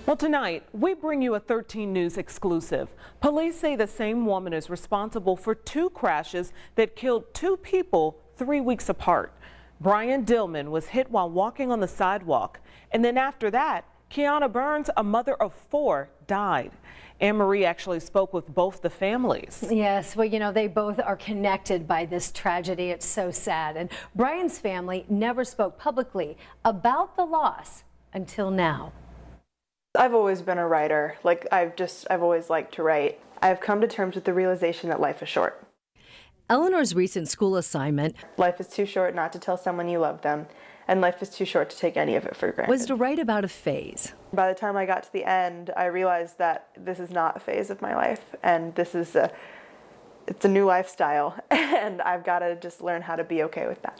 Well, tonight, we bring you a 13 News exclusive. Police say the same woman is responsible for 2 crashes that killed 2 people 3 weeks apart. Brian Dillman was hit while walking on the sidewalk. And then after that, Kiana Burns, a mother of 4, died. Anne-Marie actually spoke with both the families. Yes, well, you know, they both are connected by this tragedy. It's so sad. And Brian's family never spoke publicly about the loss until now. I've always been a writer. I've always liked to write. I've come to terms with the realization that life is short. Eleanor's recent school assignment, Life is too short not to tell someone you love them, and life is too short to take any of it for granted. was to write about a phase. By the time I got to the end, I realized that this is not a phase of my life, and it's a new lifestyle, and I've got to just learn how to be okay with that.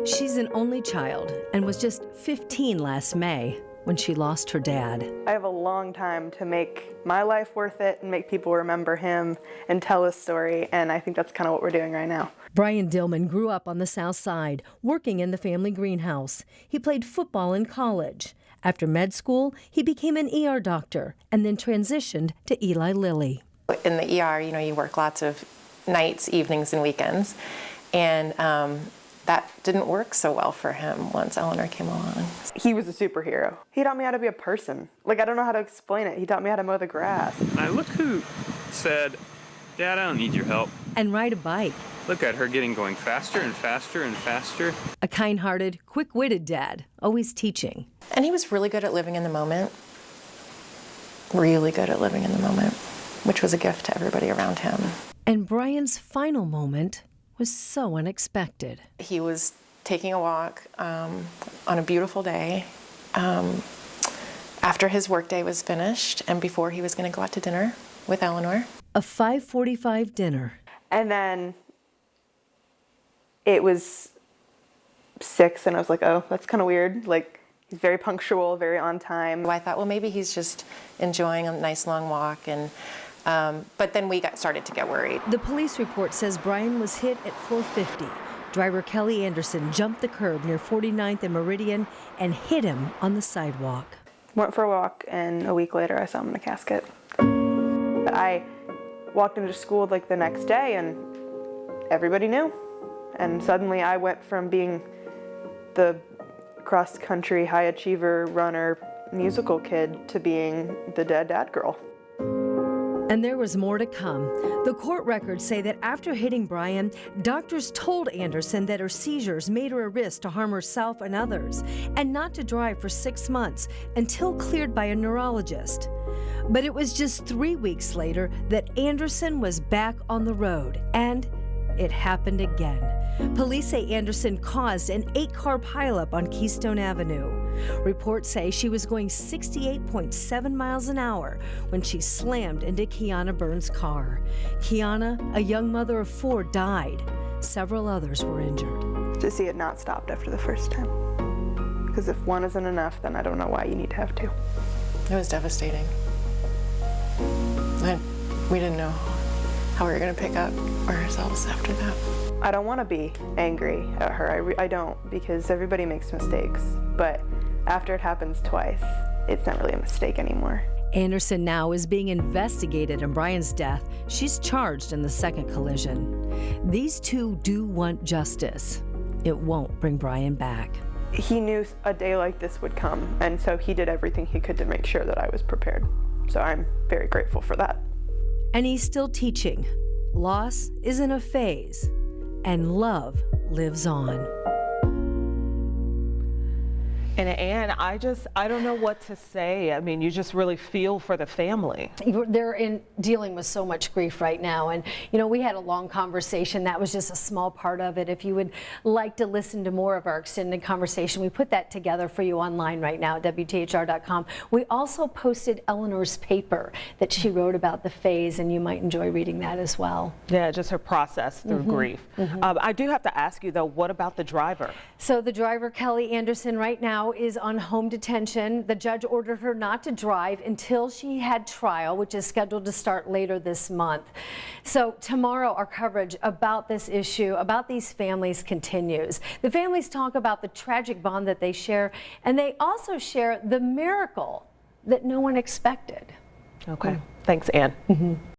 She's an only child and was just 15 last May when she lost her dad. I have a long time to make my life worth it and make people remember him and tell his story, and I think that's kind of what we're doing right now. Brian Dillman grew up on the South Side, working in the family greenhouse. He played football in college. After med school, he became an ER doctor and then transitioned to Eli Lilly. In the ER, you know, you work lots of nights, evenings, and weekends, and that didn't work so well for him once Eleanor came along. He was a superhero. He taught me how to be a person. I don't know how to explain it. He taught me how to mow the grass. Now look who said, "Dad, I don't need your help." And ride a bike. Look at her going faster and faster and faster. A kind-hearted, quick-witted dad, always teaching. And he was really good at living in the moment. Really good at living in the moment, which was a gift to everybody around him. And Brian's final moment was so unexpected. He was taking a walk on a beautiful day after his workday was finished and before he was going to go out to dinner with Eleanor. A 5:45 dinner. And then it was 6, and I was like, oh, that's kind of weird. He's very punctual, very on time. I thought, well, maybe he's just enjoying a nice long walk, and but then we started to get worried. The police report says Brian was hit at 4:50. Driver Kelly Anderson jumped the curb near 49th and Meridian and hit him on the sidewalk. Went for a walk, and a week later I saw him in a casket. I walked into school the next day, and everybody knew. And suddenly I went from being the cross-country high achiever runner musical kid to being the dead dad girl. And there was more to come. The court records say that after hitting Brian, doctors told Anderson that her seizures made her a risk to harm herself and others, and not to drive for 6 months until cleared by a neurologist. But it was just 3 weeks later that Anderson was back on the road, and it happened again. Police say Anderson caused an 8-car pileup on Keystone Avenue. Reports say she was going 68.7 miles an hour when she slammed into Kiana Burns' car. Kiana, a young mother of 4, died. Several others were injured. To see it not stopped after the first time. Because if one isn't enough, then I don't know why you need to have 2. It was devastating. We didn't know how we were going to pick up ourselves after that. I don't want to be angry at her. I don't, because everybody makes mistakes. But after it happens twice, it's not really a mistake anymore. Anderson now is being investigated in Brian's death. She's charged in the second collision. These 2 do want justice. It won't bring Brian back. He knew a day like this would come, and so he did everything he could to make sure that I was prepared. So I'm very grateful for that. And he's still teaching. Loss isn't a phase, and love lives on. And Anne, I don't know what to say. I mean, you just really feel for the family. They're dealing with so much grief right now. And, you know, we had a long conversation. That was just a small part of it. If you would like to listen to more of our extended conversation, we put that together for you online right now at WTHR.com. We also posted Eleanor's paper that she wrote about the phase, and you might enjoy reading that as well. Yeah, just her process through grief. I do have to ask you, though, what about the driver? So the driver, Kelly Anderson, right now now is on home detention. The judge ordered her not to drive until she had trial, which is scheduled to start later this month. So tomorrow, our coverage about this issue, about these families, continues. The families talk about the tragic bond that they share, and they also share the miracle that no one expected. Okay. Thanks, Ann.